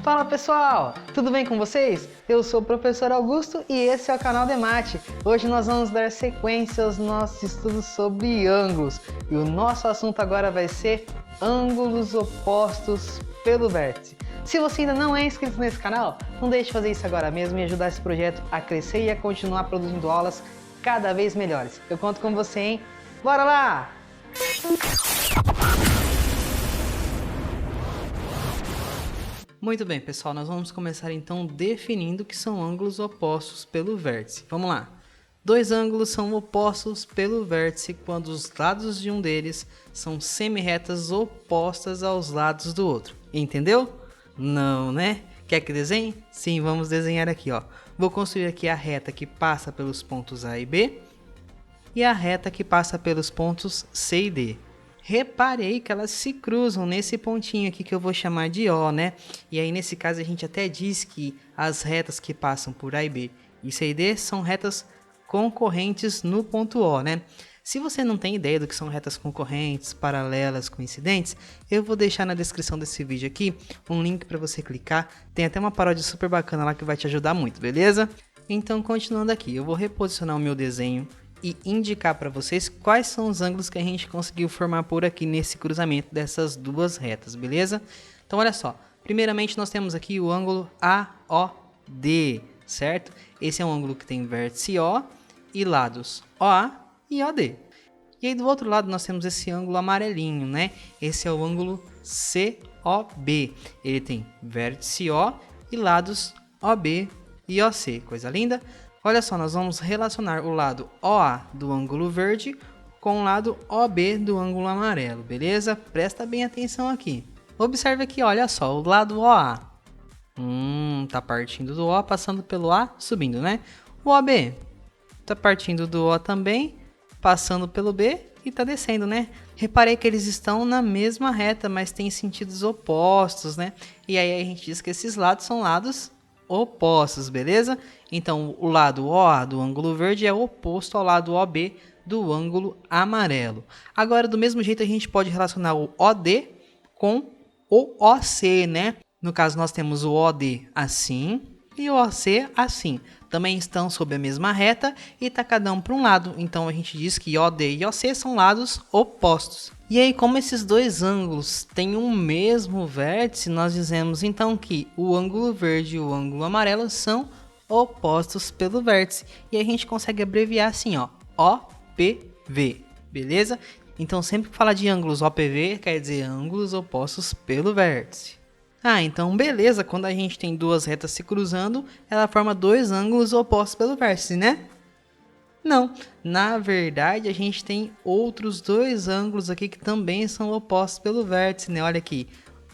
Fala pessoal, tudo bem com vocês? Eu sou o professor Augusto e esse é o canal Demate. Hoje nós vamos dar sequência aos nossos estudos sobre ângulos e o nosso assunto agora vai ser ângulos opostos pelo vértice. Se você ainda não é inscrito nesse canal, não deixe de fazer isso agora mesmo e ajudar esse projeto a crescer e a continuar produzindo aulas cada vez melhores. Eu conto com você, hein? Bora lá! Muito bem, pessoal, nós vamos começar então definindo o que são ângulos opostos pelo vértice. Vamos lá. Dois ângulos são opostos pelo vértice quando os lados de um deles são semi-retas opostas aos lados do outro. Entendeu? Não, né? Quer que desenhe? Sim, vamos desenhar aqui, ó. Vou construir aqui a reta que passa pelos pontos A e B e a reta que passa pelos pontos C e D. Reparei que elas se cruzam nesse pontinho aqui que eu vou chamar de O, né? E aí nesse caso a gente até diz que as retas que passam por A e B e C e D são retas concorrentes no ponto O, né? Se você não tem ideia do que são retas concorrentes, paralelas, coincidentes, eu vou deixar na descrição desse vídeo aqui um link para você clicar. Tem até uma paródia super bacana lá que vai te ajudar muito, beleza? Então continuando aqui, eu vou reposicionar o meu desenho e indicar para vocês quais são os ângulos que a gente conseguiu formar por aqui nesse cruzamento dessas duas retas, beleza? Então olha só, primeiramente nós temos aqui o ângulo AOD, certo? Esse é um ângulo que tem vértice O e lados OA e OD. E aí do outro lado nós temos esse ângulo amarelinho, né? Esse é o ângulo COB, ele tem vértice O e lados OB e OC, coisa linda? Olha só, nós vamos relacionar o lado OA do ângulo verde com o lado OB do ângulo amarelo, beleza? Presta bem atenção aqui. Observe aqui, olha só, o lado OA. Tá partindo do O, passando pelo A, subindo, né? O OB tá partindo do O também, passando pelo B e tá descendo, né? Reparei que eles estão na mesma reta, mas têm sentidos opostos, né? E aí a gente diz que esses lados são lados opostos, beleza? Então, o lado OA do ângulo verde é oposto ao lado OB do ângulo amarelo. Agora, do mesmo jeito, a gente pode relacionar o OD com o OC, né? No caso, nós temos o OD assim e o OC assim. Também estão sob a mesma reta e está cada um para um lado. Então, a gente diz que OD e OC são lados opostos. E aí, como esses dois ângulos têm o mesmo vértice, nós dizemos então que o ângulo verde e o ângulo amarelo são opostos pelo vértice. E a gente consegue abreviar assim, ó, OPV, beleza? Então, sempre que falar de ângulos OPV, quer dizer ângulos opostos pelo vértice. Então beleza, quando a gente tem duas retas se cruzando, ela forma dois ângulos opostos pelo vértice, né? Não, na verdade a gente tem outros dois ângulos aqui que também são opostos pelo vértice, né? Olha aqui,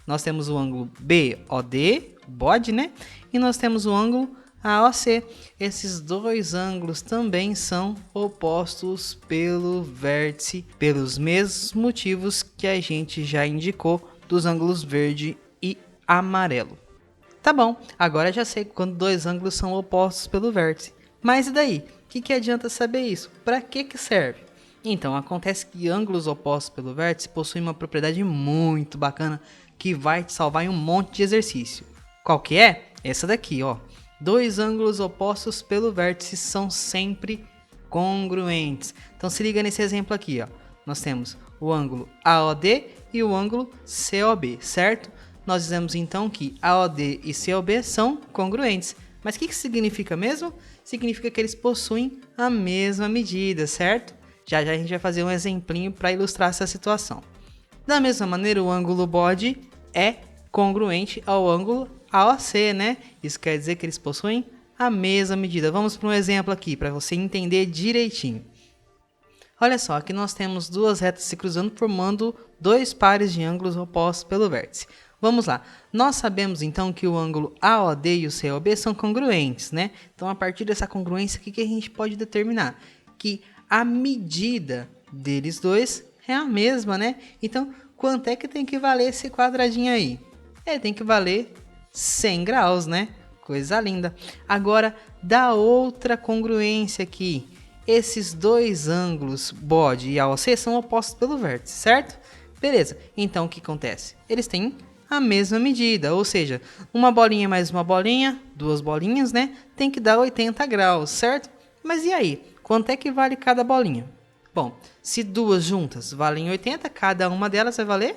nós temos o ângulo BOD, bode, né? E nós temos o ângulo AOC. Esses dois ângulos também são opostos pelo vértice, pelos mesmos motivos que a gente já indicou dos ângulos verde e amarelo. Tá bom, agora já sei quando dois ângulos são opostos pelo vértice. Mas e daí? O que adianta saber isso? Para que serve? Então, acontece que ângulos opostos pelo vértice possuem uma propriedade muito bacana que vai te salvar em um monte de exercício. Qual que é? Essa daqui, ó. Dois ângulos opostos pelo vértice são sempre congruentes. Então, se liga nesse exemplo aqui, ó. Nós temos o ângulo AOD e o ângulo COB, certo? Nós dizemos então que AOD e COB são congruentes. Mas o que significa mesmo? Significa que eles possuem a mesma medida, certo? Já a gente vai fazer um exemplinho para ilustrar essa situação. Da mesma maneira, o ângulo BOD é congruente ao ângulo AOC, né? Isso quer dizer que eles possuem a mesma medida. Vamos para um exemplo aqui, para você entender direitinho. Olha só, aqui nós temos duas retas se cruzando, formando dois pares de ângulos opostos pelo vértice. Vamos lá, nós sabemos então que o ângulo AOD e o COB são congruentes, né? Então, a partir dessa congruência, o que a gente pode determinar? Que a medida deles dois é a mesma, né? Então, quanto é que tem que valer esse quadradinho aí? Tem que valer 100 graus, né? Coisa linda. Agora, da outra congruência aqui, esses dois ângulos BOD e AOC são opostos pelo vértice, certo? Beleza, então o que acontece? Eles têm a mesma medida, ou seja, uma bolinha mais uma bolinha, duas bolinhas, né? Tem que dar 80 graus, certo? Mas e aí? Quanto é que vale cada bolinha? Bom, se duas juntas valem 80, cada uma delas vai valer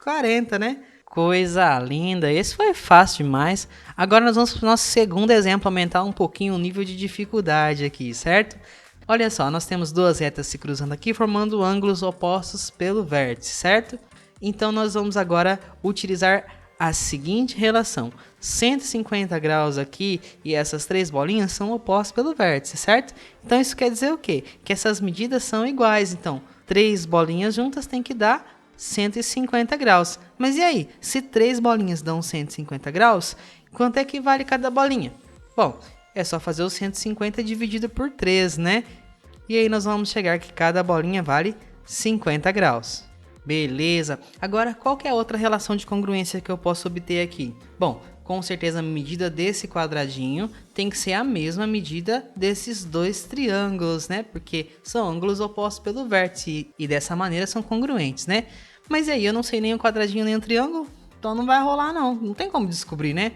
40, né? Coisa linda, esse foi fácil demais. Agora nós vamos para o nosso segundo exemplo, aumentar um pouquinho o nível de dificuldade aqui, certo? Olha só, nós temos duas retas se cruzando aqui, formando ângulos opostos pelo vértice, certo? Então nós vamos agora utilizar a seguinte relação. 150 graus aqui e essas três bolinhas são opostas pelo vértice, certo? Então isso quer dizer o quê? Que essas medidas são iguais. Então, três bolinhas juntas tem que dar 150 graus. Mas e aí? Se três bolinhas dão 150 graus, quanto é que vale cada bolinha? Bom, é só fazer o 150 dividido por 3, né? E aí nós vamos chegar que cada bolinha vale 50 graus. Beleza. Agora, qual que é a outra relação de congruência que eu posso obter aqui? Bom, com certeza a medida desse quadradinho tem que ser a mesma medida desses dois triângulos, né? Porque são ângulos opostos pelo vértice e dessa maneira são congruentes, né? Mas aí eu não sei nem o quadradinho nem o triângulo, então não vai rolar não. Não tem como descobrir, né?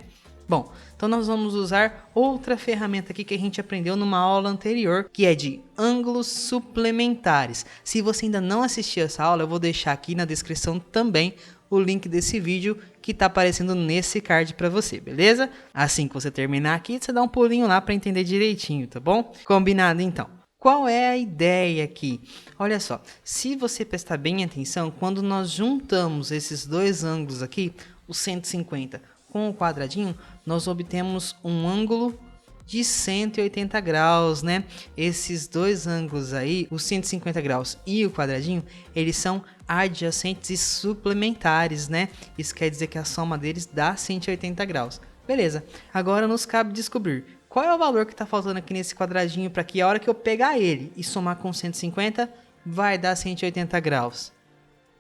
Bom, então nós vamos usar outra ferramenta aqui que a gente aprendeu numa aula anterior, que é de ângulos suplementares. Se você ainda não assistiu essa aula, eu vou deixar aqui na descrição também o link desse vídeo que está aparecendo nesse card para você, beleza? Assim que você terminar aqui, você dá um pulinho lá para entender direitinho, tá bom? Combinado então. Qual é a ideia aqui? Olha só, se você prestar bem atenção, quando nós juntamos esses dois ângulos aqui, o 150 com o quadradinho, nós obtemos um ângulo de 180 graus, né? Esses dois ângulos aí, os 150 graus e o quadradinho, eles são adjacentes e suplementares, né? Isso quer dizer que a soma deles dá 180 graus. Beleza, agora nos cabe descobrir qual é o valor que está faltando aqui nesse quadradinho para que a hora que eu pegar ele e somar com 150, vai dar 180 graus.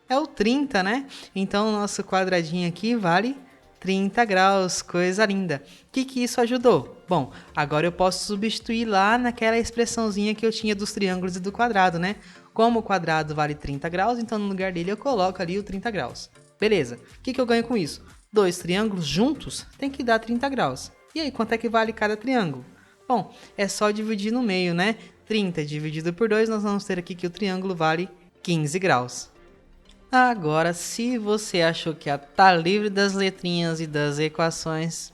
É o 30, né? Então o nosso quadradinho aqui vale 30 graus, coisa linda. O que isso ajudou? Bom, agora eu posso substituir lá naquela expressãozinha que eu tinha dos triângulos e do quadrado, né? Como o quadrado vale 30 graus, então no lugar dele eu coloco ali o 30 graus. Beleza, o que eu ganho com isso? Dois triângulos juntos tem que dar 30 graus. E aí, quanto é que vale cada triângulo? Bom, é só dividir no meio, né? 30 dividido por 2, nós vamos ter aqui que o triângulo vale 15 graus. Agora, se você achou que tá livre das letrinhas e das equações,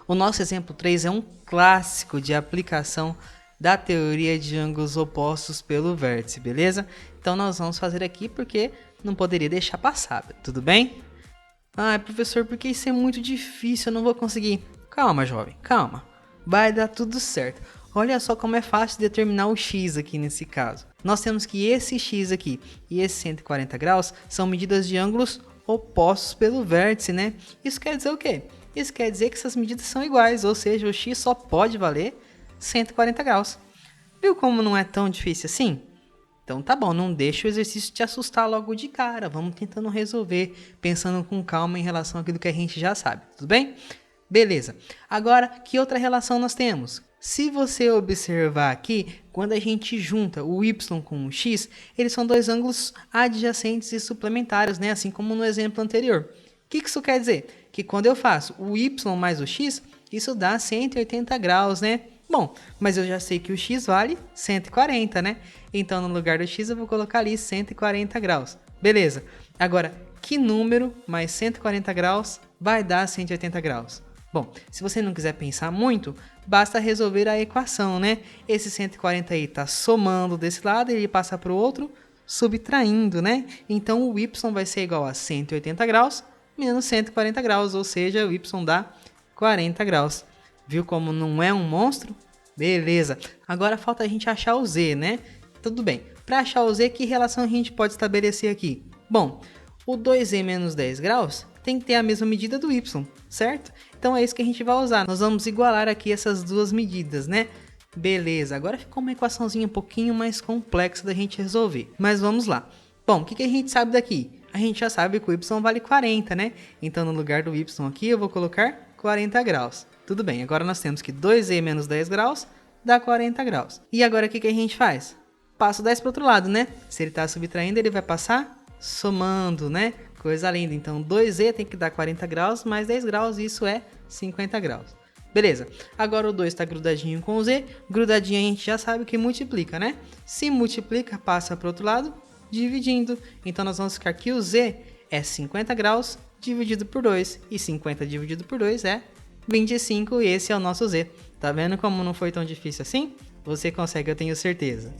o nosso exemplo 3 é um clássico de aplicação da teoria de ângulos opostos pelo vértice, beleza? Então nós vamos fazer aqui porque não poderia deixar passar, tudo bem? Ah, professor, porque isso é muito difícil, eu não vou conseguir. Calma, jovem, calma. Vai dar tudo certo. Olha só como é fácil determinar o x aqui nesse caso. Nós temos que esse x aqui e esse 140 graus são medidas de ângulos opostos pelo vértice, né? Isso quer dizer o quê? Isso quer dizer que essas medidas são iguais, ou seja, o x só pode valer 140 graus. Viu como não é tão difícil assim? Então tá bom, não deixa o exercício te assustar logo de cara. Vamos tentando resolver, pensando com calma em relação àquilo que a gente já sabe, tudo bem? Beleza. Agora, que outra relação nós temos? Se você observar aqui, quando a gente junta o y com o x, eles são dois ângulos adjacentes e suplementares, né? Assim como no exemplo anterior. O que isso quer dizer? Que quando eu faço o y mais o x, isso dá 180 graus, né? Bom, mas eu já sei que o x vale 140, né? Então, no lugar do x, eu vou colocar ali 140 graus. Beleza. Agora, que número mais 140 graus vai dar 180 graus? Bom, se você não quiser pensar muito, basta resolver a equação, né? Esse 140 aí está somando desse lado e ele passa para o outro, subtraindo, né? Então, o y vai ser igual a 180 graus menos 140 graus, ou seja, o y dá 40 graus. Viu como não é um monstro? Beleza. Agora falta a gente achar o z, né? Tudo bem. Para achar o z, que relação a gente pode estabelecer aqui? Bom, o 2z menos 10 graus tem que ter a mesma medida do y, certo? Então é isso que a gente vai usar. Nós vamos igualar aqui essas duas medidas, né? Beleza, agora ficou uma equaçãozinha um pouquinho mais complexa da gente resolver. Mas vamos lá. Bom, o que a gente sabe daqui? A gente já sabe que o y vale 40, né? Então no lugar do y aqui eu vou colocar 40 graus. Tudo bem, agora nós temos que 2z menos 10 graus dá 40 graus. E agora o que a gente faz? Passa o 10 para o outro lado, né? Se ele está subtraindo, ele vai passar somando, né? Coisa linda. Então 2Z tem que dar 40 graus mais 10 graus, isso é 50 graus. Beleza. Agora o 2 está grudadinho com o Z. Grudadinho a gente já sabe que multiplica, né? Se multiplica, passa para o outro lado, dividindo. Então nós vamos ficar que o Z é 50 graus dividido por 2. E 50 dividido por 2 é 25 e esse é o nosso Z. Tá vendo como não foi tão difícil assim? Você consegue, eu tenho certeza.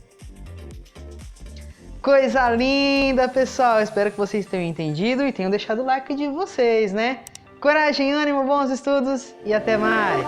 Coisa linda, pessoal! Espero que vocês tenham entendido e tenham deixado o like de vocês, né? Coragem, ânimo, bons estudos e até mais!